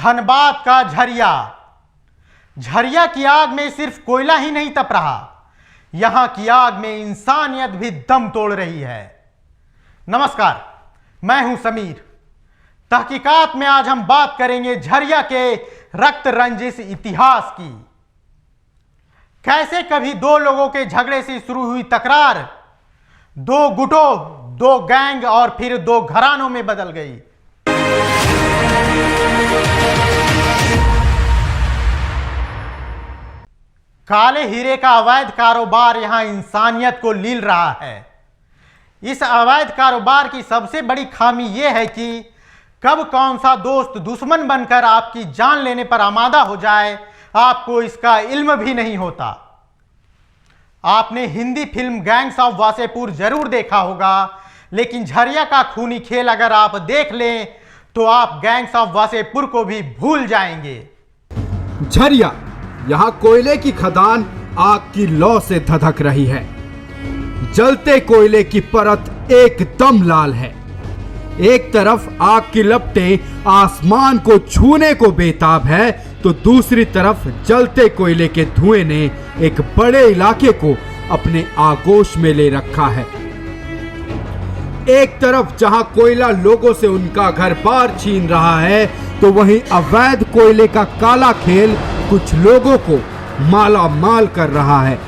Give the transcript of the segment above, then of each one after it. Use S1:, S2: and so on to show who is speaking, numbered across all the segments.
S1: धनबाद का झरिया। झरिया की आग में सिर्फ कोयला ही नहीं तप रहा, यहां की आग में इंसानियत भी दम तोड़ रही है। नमस्कार, मैं हूं समीर। तहकीकात में आज हम बात करेंगे झरिया के रक्त रंजिश इतिहास की। कैसे कभी दो लोगों के झगड़े से शुरू हुई तकरार दो गुटों, दो गैंग और फिर दो घरानों में बदल गई। काले हीरे का अवैध कारोबार यहां इंसानियत को लील रहा है। इस अवैध कारोबार की सबसे बड़ी खामी यह है कि कब कौन सा दोस्त दुश्मन बनकर आपकी जान लेने पर आमादा हो जाए, आपको इसका इल्म भी नहीं होता। आपने Hindi film gangs of Wasseypur जरूर देखा होगा, लेकिन झरिया का खूनी खेल अगर आप देख लें तो आप गैंग्स ऑफ वासेपुर को भी भूल जाएंगे।
S2: झरिया, यहाँ कोयले की खदान आग की लौ से धधक रही है। जलते कोयले की परत एकदम लाल है। एक तरफ आग की लपटें आसमान को छूने को बेताब है, तो दूसरी तरफ जलते कोयले के धुएं ने एक बड़े इलाके को अपने आगोश में ले रखा है। एक तरफ जहां कोयला लोगों से उनका घर बार छीन रहा है, तो वहीं अवैध कोयले का काला खेल कुछ लोगों को माला माल कर रहा है।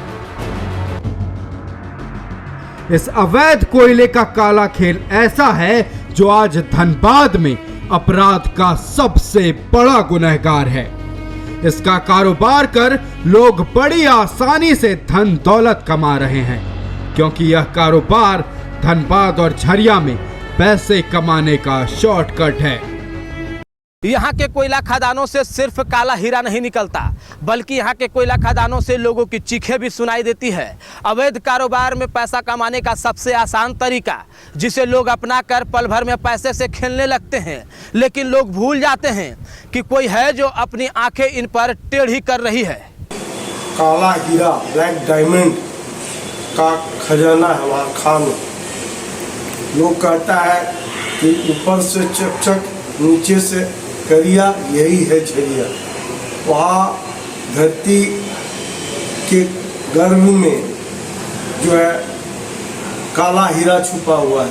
S2: इस अवैध कोयले का काला खेल ऐसा है जो आज धनबाद में अपराध का सबसे बड़ा गुनहगार है। इसका कारोबार कर लोग बड़ी आसानी से धन दौलत कमा रहे हैं, क्योंकि यह कारोबार धनबाद और झरिया में पैसे कमाने का शॉर्टकट है।
S3: यहाँ के कोयला खदानों से सिर्फ काला हीरा नहीं निकलता, बल्कि यहाँ के कोयला खदानों से लोगों की चीखें भी सुनाई देती है। अवैध कारोबार में पैसा कमाने का सबसे आसान तरीका, जिसे लोग अपना कर पल भर में पैसे से खेलने लगते हैं, लेकिन लोग भूल जाते हैं कि कोई है जो अपनी आंखें इन पर टेढ़ी कर रही है।
S4: काला हीरा, ब्लैक डायमंड का खजाना है वहाँ खान। लोग कहता है कि ऊपर से चकचक, नीचे से करिया, यही है झरिया। वहाँ धरती के गर्भ में जो है काला हीरा छुपा हुआ है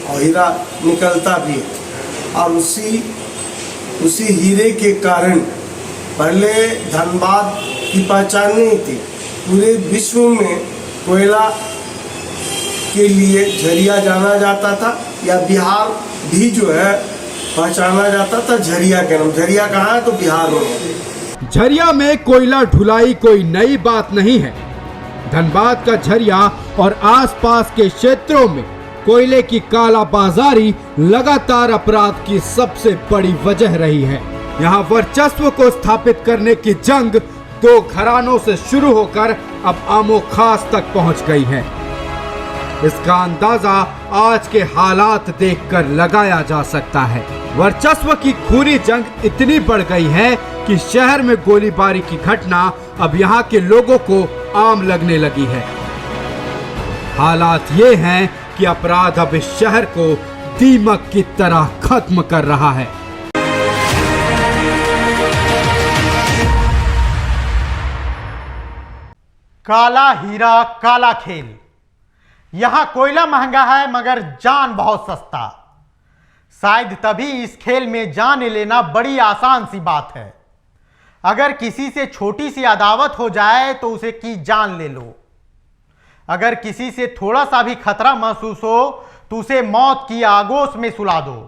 S4: और हीरा निकलता भी है। और उसी हीरे के कारण पहले धनबाद की पहचान नहीं थी। पूरे विश्व में कोयला के लिए झरिया जाना जाता था, या बिहार भी जो है पहचाना जाता था झरिया के नाम। झरिया कहाँ है? तो बिहार में।
S2: झरिया में कोयला ढुलाई कोई नई बात नहीं है। धनबाद का झरिया और आसपास के क्षेत्रों में कोयले की काला बाजारी लगातार अपराध की सबसे बड़ी वजह रही है। यहाँ वर्चस्व को स्थापित करने की जंग दो घरानों से शुरू होकर अब आमो खास तक पहुंच गई है। इसका अंदाजा आज के हालात देखकर लगाया जा सकता है। वर्चस्व की खूनी जंग इतनी बढ़ गई है कि शहर में गोलीबारी की घटना अब यहाँ के लोगों को आम लगने लगी है। हालात ये हैं कि अपराध अब इस शहर को दीमक की तरह खत्म कर रहा है।
S1: काला हीरा, काला खेल। यहां कोयला महंगा है मगर जान बहुत सस्ता। शायद तभी इस खेल में जान लेना बड़ी आसान सी बात है। अगर किसी से छोटी सी अदावत हो जाए तो उसे की जान ले लो। अगर किसी से थोड़ा सा भी खतरा महसूस हो तो उसे मौत की आगोश में सुला दो।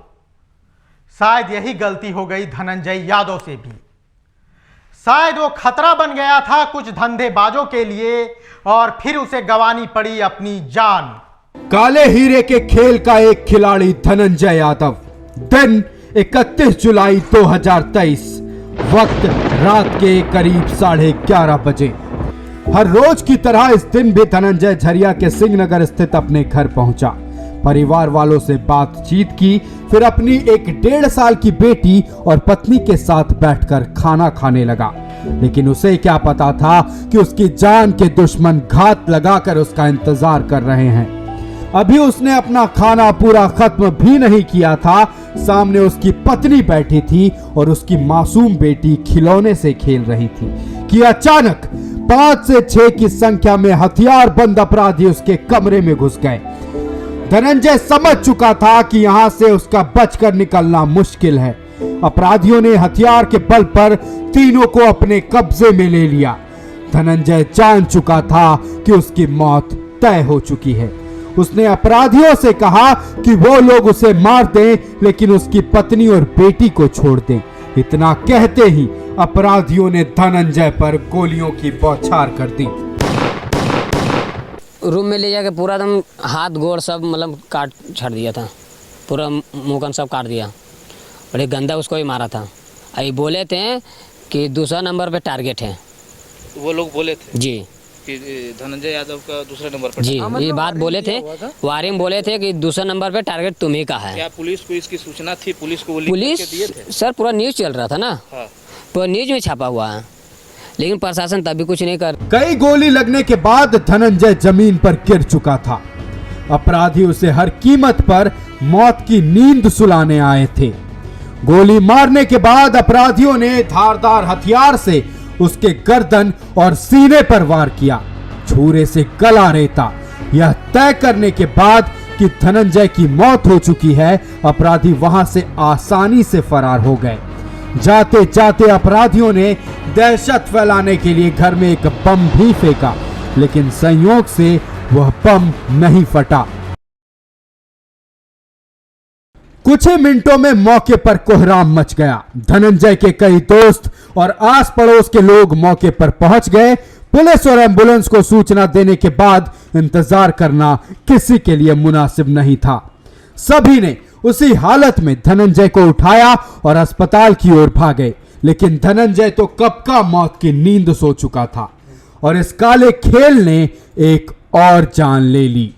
S1: शायद यही गलती हो गई धनंजय यादव से भी। शायद वो खतरा बन गया था कुछ धंधेबाजों के लिए और फिर उसे गंवानी पड़ी अपनी जान।
S2: काले हीरे के खेल का एक खिलाड़ी धनंजय यादव। दिन 31 जुलाई 2023, वक्त रात के करीब 11:30 बजे। हर रोज की तरह इस दिन भी धनंजय झरिया के सिंहनगर स्थित अपने घर पहुंचा। परिवार वालों से बातचीत की, फिर अपनी एक 1.5 साल की बेटी और पत्नी के साथ बैठकर खाना खाने लगा। लेकिन उसे क्या पता था कि उसकी जान के दुश्मन घात लगाकर उसका इंतजार कर रहे हैं। अभी उसने अपना खाना पूरा खत्म भी नहीं किया था, सामने उसकी पत्नी बैठी थी और उसकी मासूम बेटी खिलौने से खेल रही थी कि अचानक 5 से 6 की संख्या में हथियारबंद अपराधी उसके कमरे में घुस गए। धनंजय समझ चुका था कि यहां से उसका बचकर निकलना मुश्किल है। अपराधियों ने हथियार के बल पर तीनों को अपने कब्जे में ले लिया। धनंजय जान चुका था कि उसकी मौत तय हो चुकी है। उसने अपराधियों से कहा कि वो लोग उसे मार दें, लेकिन उसकी पत्नी और बेटी को छोड़ दें। इतना कहते ही अपराधियों ने धनंजय पर गोलियों की बौछार कर दी।
S5: रूम में ले जाके पूरा एकदम हाथ गोड़ सब मतलब काट छाड़ दिया था, पूरा मुंह सब काट दिया और एक गंदा उसको ही मारा था। अभी बोले थे कि दूसरा नंबर पे टारगेट है।
S3: वो लोग बोले थे
S5: जी
S3: कि धनंजय यादव का दूसरे नंबर पर
S5: जी, ये बात बोले थे। वारिंग बोले थे कि दूसरा नंबर पे टारगेट तुम्ही का है।
S3: क्या पुलिस को इसकी सूचना थी? पुलिस को
S5: पुलिस सर पूरा न्यूज़ चल रहा था ना, पूरा न्यूज़ में छापा हुआ है, लेकिन प्रशासन तभी कुछ नहीं कर।
S2: कई गोली लगने के बाद धनंजय जमीन पर गिर चुका था। अपराधी उसे हर कीमत पर मौत की नींद सुलाने आए थे। गोली मारने के बाद अपराधियों ने धारदार हथियार से उसके गर्दन और सीने पर वार किया, छुरे से गला रेता। यह तय करने के बाद कि धनंजय की मौत हो चुकी है, अपराधी वहां से आसानी से फरार हो गए। जाते जाते अपराधियों ने दहशत फैलाने के लिए घर में एक बम भी फेंका, लेकिन संयोग से वह बम नहीं फटा। कुछ ही मिनटों में मौके पर कोहराम मच गया। धनंजय के कई दोस्त और आस पड़ोस के लोग मौके पर पहुंच गए। पुलिस और एम्बुलेंस को सूचना देने के बाद इंतजार करना किसी के लिए मुनासिब नहीं था। सभी ने उसी हालत में धनंजय को उठाया और अस्पताल की ओर भागे, लेकिन धनंजय तो कब का मौत की नींद सो चुका था और इस काले खेल ने एक और जान ले ली।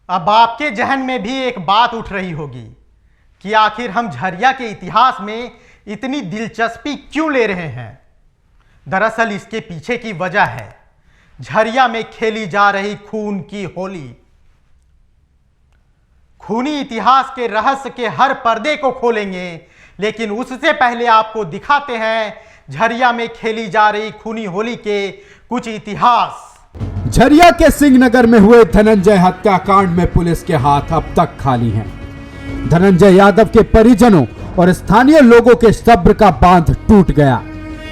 S1: अब आपके जहन में भी एक बात उठ रही होगी कि आखिर हम झरिया के इतिहास में इतनी दिलचस्पी क्यों ले रहे हैं। दरअसल इसके पीछे की वजह है झरिया में खेली जा रही खून की होली। खूनी इतिहास के रहस्य के हर पर्दे को खोलेंगे, लेकिन उससे पहले आपको दिखाते हैं झरिया में खेली जा रही खूनी होली के कुछ इतिहास।
S2: झरिया के सिंहनगर में हुए धनंजय हत्याकांड में पुलिस के हाथ अब तक खाली हैं। धनंजय यादव के परिजनों और स्थानीय लोगों के सब्र का बांध टूट गया।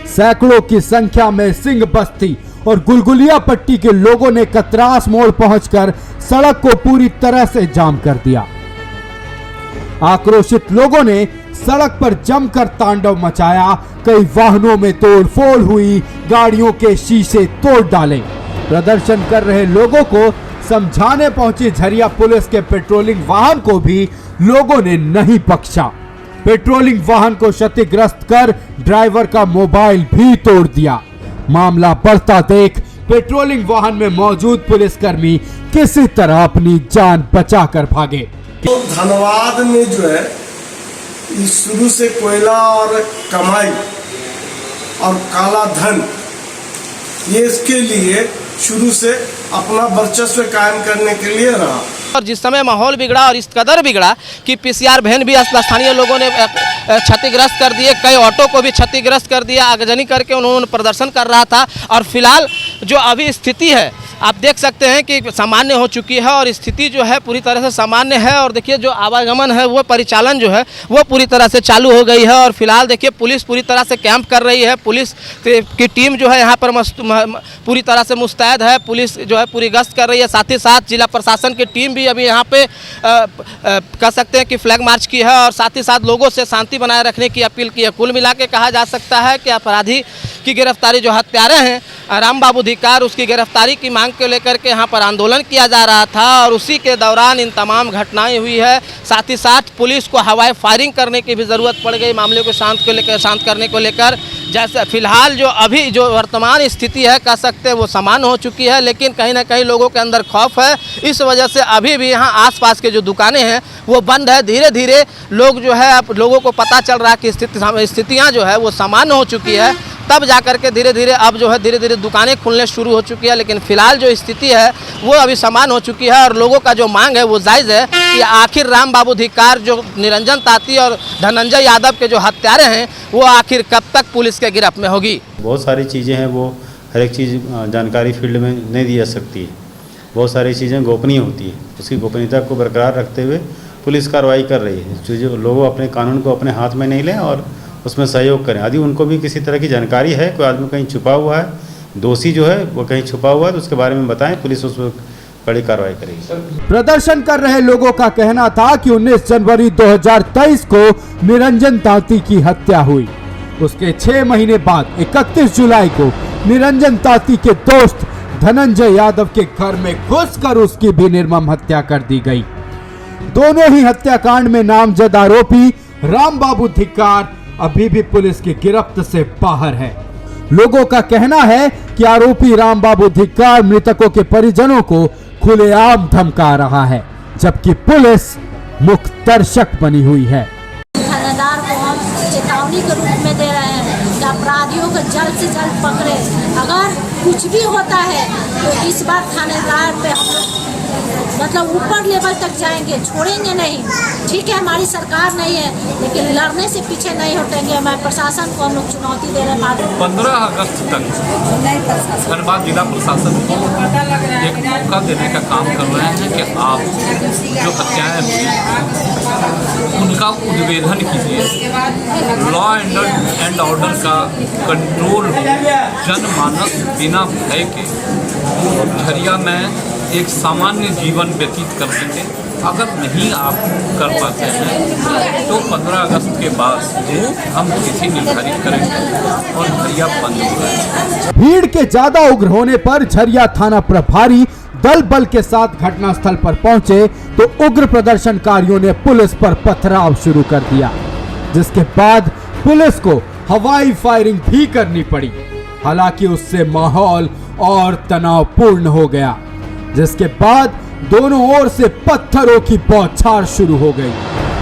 S2: सैकड़ों की संख्या में सिंह बस्ती और गुलगुलिया पट्टी के लोगों ने कतरास मोड़ पहुंचकर सड़क को पूरी तरह से जाम कर दिया। आक्रोशित लोगों ने सड़क पर जमकर तांडव मचाया। कई वाहनों में तोड़फोड़ हुई, गाड़ियों के शीशे तोड़ डाले। प्रदर्शन कर रहे लोगों को समझाने पहुंची झरिया पुलिस के पेट्रोलिंग वाहन को भी लोगों ने नहीं बख्शा। पेट्रोलिंग वाहन को क्षतिग्रस्त कर ड्राइवर का मोबाइल भी तोड़ दिया। मामला बढ़ता देख पेट्रोलिंग वाहन में मौजूद पुलिसकर्मी किसी तरह अपनी जान बचाकर भागे।
S4: तो धनबाद में जो है शुरू से कोयला और कमाई और काला धन ये इसके लिए शुरू से अपना वर्चस्व कायम करने के लिए रहा।
S3: और जिस समय माहौल बिगड़ा और इस कदर बिगड़ा कि पीसीआर वैन भी स्थानीय लोगों ने क्षतिग्रस्त कर दिए, कई ऑटो को भी क्षतिग्रस्त कर दिया। आगजनी करके उन्होंने प्रदर्शन कर रहा था और फिलहाल जो अभी स्थिति है आप देख सकते हैं कि सामान्य हो चुकी है और स्थिति जो है पूरी तरह से सामान्य है। और देखिए जो आवागमन है वो परिचालन जो है वो पूरी तरह से चालू हो गई है। और फिलहाल देखिए पुलिस पूरी तरह से कैंप कर रही है। पुलिस की टीम जो है यहाँ पर पूरी तरह से मुस्तैद है। पुलिस जो है पूरी गश्त कर रही है। साथ ही साथ जिला प्रशासन की टीम भी अभी यहाँ पे कह सकते हैं कि फ्लैग मार्च की है और साथ ही साथ लोगों से शांति बनाए रखने की अपील की है। कुल मिला के कहा जा सकता है कि अपराधी की गिरफ्तारी जो हत्यारे हैं राम बाबू धिक्कार, उसकी गिरफ्तारी की मांग को लेकर के यहाँ पर आंदोलन किया जा रहा था और उसी के दौरान इन तमाम घटनाएं हुई है। साथ ही साथ पुलिस को हवाई फायरिंग करने की भी ज़रूरत पड़ गई मामले को शांत करने को लेकर। जैसे फिलहाल जो अभी जो वर्तमान स्थिति है कह सकते हैं वो सामान्य हो चुकी है, लेकिन कहीं ना कहीं लोगों के अंदर खौफ है। इस वजह से अभी भी यहाँ आसपास के जो दुकानें हैं वो बंद है। धीरे धीरे लोग जो है अब लोगों को पता चल रहा है कि स्थितियाँ जो है वो सामान्य हो चुकी है, तब जा करके धीरे धीरे अब जो है धीरे धीरे दुकानें खुलने शुरू हो चुकी है, लेकिन फिलहाल जो स्थिति है वो अभी समान हो चुकी है और लोगों का जो मांग है वो जायज़ है कि आखिर राम बाबू धिक्कार जो निरंजन ताती और धनंजय यादव के जो हत्यारे हैं वो आखिर कब तक पुलिस के गिरफ्त में होगी।
S6: बहुत सारी चीज़ें हैं, वो हर एक चीज़ जानकारी फील्ड में नहीं दी जा सकती है। बहुत सारी चीज़ें गोपनीय होती है, उसकी गोपनीयता को बरकरार रखते हुए पुलिस कार्रवाई कर रही है। जो लोग अपने कानून को अपने हाथ में नहीं लें और उसमें सहयोग करें। यदि उनको भी किसी तरह की जानकारी है, कोई आदमी कहीं छुपा हुआ है, दोषी जो है वो कहीं छुपा हुआ है, तो उसके बारे में बताएं, पुलिस उस पर बड़ी कार्रवाई करेगी।
S2: प्रदर्शन कर रहे लोगों का कहना था कि 19 जनवरी 2023 को निरंजन ताती की हत्या हुई। उसके 6 महीने बाद 31 जुलाई को निरंजन ताती के दोस्त धनंजय यादव के घर में घुसकर उसकी भी निर्मम हत्या कर दी गई। दोनों ही हत्याकांड में नामजद आरोपी राम बाबू धिक्कार अभी भी पुलिस की गिरफ्त से बाहर है। लोगों का कहना है कि आरोपी राम बाबू धिक्कार मृतकों के परिजनों को खुलेआम धमका रहा है, जबकि पुलिस मुख्य दर्शक बनी हुई है।
S7: थानेदार को हम चेतावनी के रूप में दे रहे हैं कि अपराधियों को जल्द से जल्द पकड़े। अगर कुछ भी होता है तो इस बार थानेदार पे हम लोग मतलब ऊपर लेवल तक जाएंगे, छोड़ेंगे नहीं। ठीक है, हमारी सरकार नहीं है, लेकिन लड़ने से पीछे नहीं हटेंगे। मैं प्रशासन को हम लोग चुनौती दे रहे हैं।
S8: 15 अगस्त तक धनबाद जिला प्रशासन को एक मौका देने का काम कर रहे हैं कि आप जो हत्याएं हुई उनका उद्भेदन कीजिए, लॉ एंड ऑर्डर का कंट्रोल हो, जनमानस बिना भय के झरिया में एक सामान्य जीवन व्यतीत कर सके। अगर नहीं आप कर पाते हैं तो 15 अगस्त के बाद हम तिथि निर्धारित करेंगे और झरिया बंद हो जाएगा।
S2: भीड़ के ज्यादा उग्र होने पर झरिया थाना प्रभारी दल बल के साथ घटनास्थल पर पहुंचे तो उग्र प्रदर्शनकारियों ने पुलिस पर पथराव शुरू कर दिया, जिसके बाद पुलिस को हवाई फायरिंग भी करनी पड़ी। हालांकि उससे माहौल और तनावपूर्ण हो गया, जिसके बाद दोनों ओर से पत्थरों की बौछार शुरू हो गई।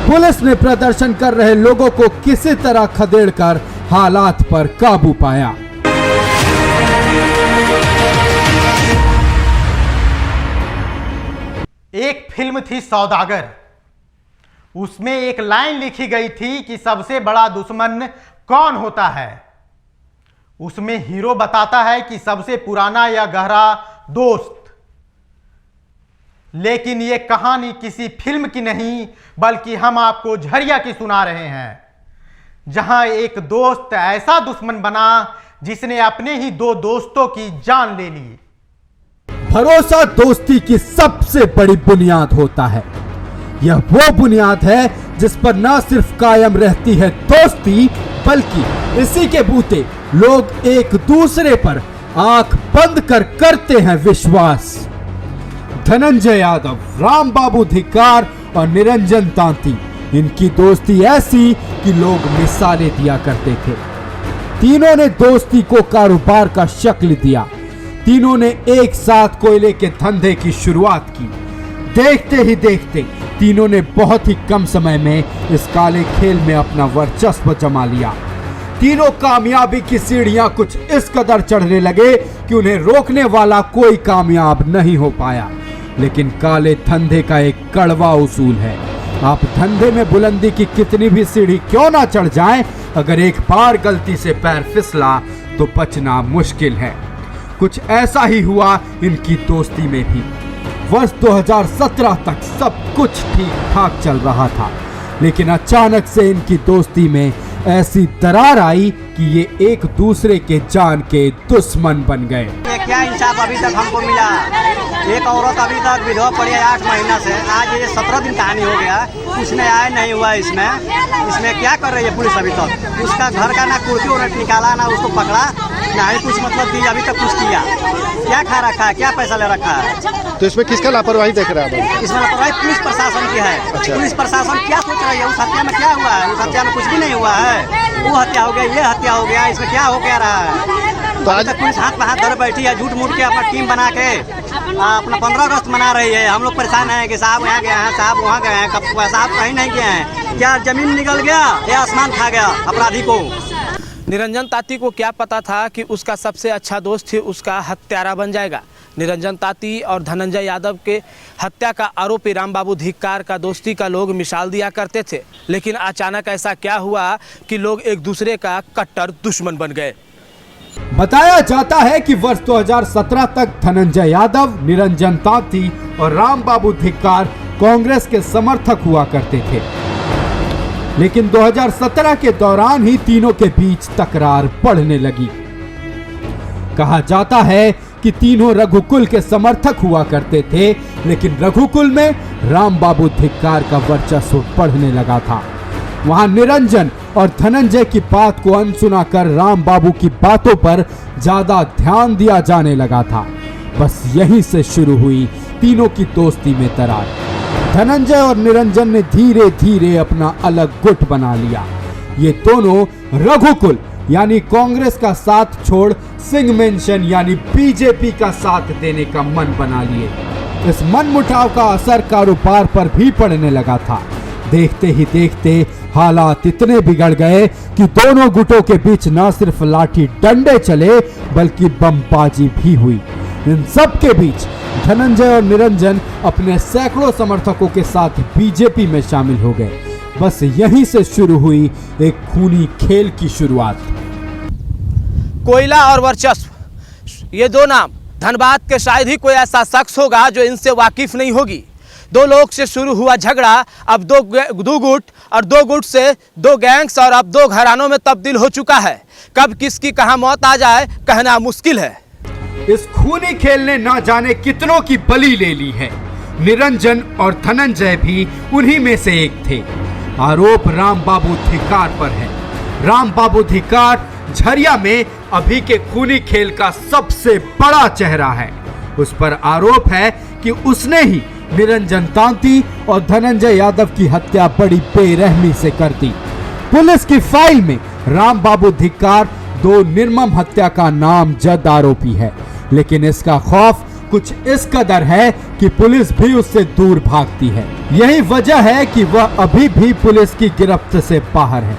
S2: पुलिस ने प्रदर्शन कर रहे लोगों को किसी तरह खदेड़कर हालात पर काबू पाया।
S1: एक फिल्म थी सौदागर, उसमें एक लाइन लिखी गई थी कि सबसे बड़ा दुश्मन कौन होता है। उसमें हीरो बताता है कि सबसे पुराना या गहरा दोस्त। लेकिन यह कहानी किसी फिल्म की नहीं, बल्कि हम आपको झरिया की सुना रहे हैं, जहां एक दोस्त ऐसा दुश्मन बना जिसने अपने ही 2 दोस्तों की जान ले ली।
S2: भरोसा दोस्ती की सबसे बड़ी बुनियाद होता है। यह वो बुनियाद है जिस पर न सिर्फ कायम रहती है दोस्ती, बल्कि इसी के बूते लोग एक दूसरे पर आंख बंद कर करते हैं विश्वास। धनंजय यादव, राम बाबू धिक्कार और निरंजन तांती, इनकी दोस्ती ऐसी कि लोग मिसालें दिया करते थे। तीनों ने दोस्ती को कारोबार का शक्ल दिया। तीनों ने एक साथ कोयले के धंधे की शुरुआत की। देखते ही देखते तीनों ने बहुत ही कम समय में इस काले खेल में अपना वर्चस्व जमा लिया। तीनों कामयाबी की सीढ़ियां कुछ इस कदर चढ़ने लगे कि उन्हें रोकने वाला कोई कामयाब नहीं हो पाया। लेकिन काले धंधे का एक कड़वा उसूल है, आप धंधे में बुलंदी की कितनी भी सीढ़ी क्यों ना चढ़ जाएं, अगर एक बार गलती से पैर फिसला तो बचना मुश्किल है। कुछ ऐसा ही हुआ इनकी दोस्ती में भी। वर्ष 2017 तक सब कुछ ठीक ठाक चल रहा था, लेकिन अचानक से इनकी दोस्ती में ऐसी दरार आई कि ये एक दूसरे के जान के दुश्मन बन गए।
S9: क्या इंसाफ अभी तक हमको मिला? एक औरत अभी तक विधवा पड़ी है 8 महीना से, आज ये 17 दिन कहानी हो गया, कुछ न्याय नहीं हुआ इसमें क्या कर रही है पुलिस अभी तक? उसका घर का ना कुर्सी उलट निकाला, ना उसको पकड़ा, ना ही कुछ मतलब दी अभी तक कुछ किया। क्या खा रखा है, क्या पैसा ले रखा है?
S10: तो इसमें किसका लापरवाही देख रहा है?
S9: इसमें लापरवाही पुलिस प्रशासन की है।
S10: अच्छा।
S9: पुलिस प्रशासन क्या सोच रही है? उस हत्या में क्या हुआ है? उस हत्या में कुछ भी नहीं हुआ है। वो हत्या हो गया, ये हत्या हो गया, इसमें क्या हो क्या रहा है? तो आज तक पुलिस हाथ पे हाथ धर बैठी है, झूठ मूठ के अपना टीम बना के अपना 15 अगस्त मना रही है। हम लोग परेशान हैं कि साहब यहाँ गए हैं, साहब वहाँ गए हैं, कब साहब कहीं नहीं गए हैं। क्या जमीन निकल गया या आसमान खा गया अपराधी को?
S3: निरंजन ताती को क्या पता था कि उसका सबसे अच्छा दोस्त ही उसका हत्यारा बन जाएगा। निरंजन ताती और धनंजय यादव के हत्या का आरोपी रामबाबू धिक्कार का दोस्ती का लोग मिसाल दिया करते थे, लेकिन अचानक ऐसा क्या हुआ कि लोग एक दूसरे का कट्टर दुश्मन बन गए।
S2: बताया जाता है कि वर्ष 2017 तक धनंजय यादव, निरंजन ताती और रामबाबू धिक्कार कांग्रेस के समर्थक हुआ करते थे, लेकिन 2017 के दौरान ही तीनों के बीच तकरार बढ़ने लगी। कहा जाता है कि तीनों रघुकुल के समर्थक हुआ करते थे, लेकिन रघुकुल में रामबाबू धिक्कार का वर्चस्व बढ़ने लगा था। वहां निरंजन और धनंजय की बात को अनसुना कर रामबाबू की बातों पर ज्यादा ध्यान दिया जाने लगा था। बस यहीं से शुरू हुई तीनों की दोस्ती में दरार। धनंजय और निरंजन ने धीरे धीरे अपना अलग गुट बना लिया। ये दोनों रघुकुल यानी कांग्रेस का साथ छोड़ सिंह मेंशन यानी बीजेपी का साथ देने का मन बना लिए। इस मनमुटाव का असर कारोबार पर भी पड़ने लगा था। देखते ही देखते हालात इतने बिगड़ गए कि दोनों गुटों के बीच न सिर्फ लाठी डंडे चले बल्कि बमबाजी भी हुई। इन सब के बीच धनंजय और निरंजन अपने सैकड़ों समर्थकों के साथ बीजेपी में शामिल हो गए। बस यहीं से शुरू हुई एक खूनी खेल की शुरुआत।
S3: कोयला और वर्चस्व, ये दो नाम धनबाद के शायद ही कोई ऐसा शख्स होगा जो इनसे वाकिफ नहीं होगी। दो लोग से शुरू हुआ झगड़ा अब दो गुट और दो गुट से दो गैंग्स और अब दो घरानों में तब्दील हो चुका है। कब किसकी कहां मौत आ जाए कहना मुश्किल है।
S2: इस खूनी खेल ने ना जाने कितनों की बलि ले ली है। निरंजन और धनंजय भी उन्हीं में से एक थे। आरोप रामबाबू धिक्कार पर है। रामबाबू धिक्कार झरिया में अभी के खूनी खेल का सबसे बड़ा चेहरा है। उस पर आरोप है कि उसने ही निरंजन तांती और धनंजय यादव की हत्या बड़ी बेरहमी से कर दी। पुलिस की फाइल में रामबाबू धिक्कार दो निर्मम हत्या का नामजद आरोपी है, लेकिन इसका खौफ कुछ इस कदर है कि पुलिस भी उससे दूर भागती है। यही वजह है कि वह अभी भी पुलिस की गिरफ्त से बाहर है।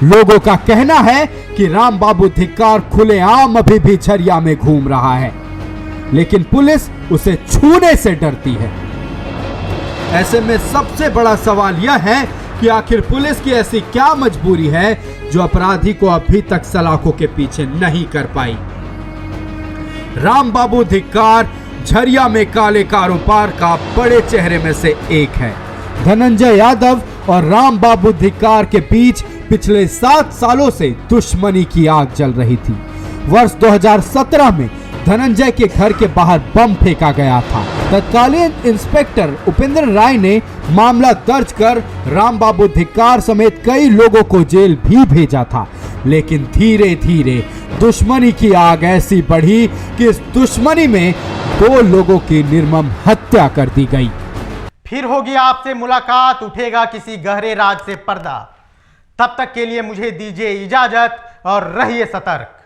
S2: लोगों का कहना है कि रामबाबू धिक्कार खुलेआम अभी भी झरिया में घूम रहा है, लेकिन पुलिस उसे छूने से डरती है। ऐसे में सबसे बड़ा सवाल यह है कि आखिर पुलिस की ऐसी क्या मजबूरी है जो अपराधी को अभी तक सलाखों के पीछे नहीं कर पाई। रामबाबू धिक्कार झरिया में काले कारोबार का बड़े चेहरे में से एक है। धनंजय यादव और रामबाबू धिक्कार के बीच पिछले 7 सालों से दुश्मनी की आग जल रही थी। वर्ष 2017 में धनंजय के घर के बाहर बम फेंका गया था। तत्कालीन इंस्पेक्टर उपेंद्र राय ने मामला दर्ज कर रामबाबू धिक्कार समेत कई लोगों को जेल भी भेजा था, लेकिन धीरे धीरे दुश्मनी की आग ऐसी बढ़ी कि इस दुश्मनी में 2 लोगों की निर्मम हत्या कर दी गई।
S1: फिर होगी आपसे मुलाकात, उठेगा किसी गहरे राज से पर्दा। तब तक के लिए मुझे दीजिए इजाजत और रहिए सतर्क।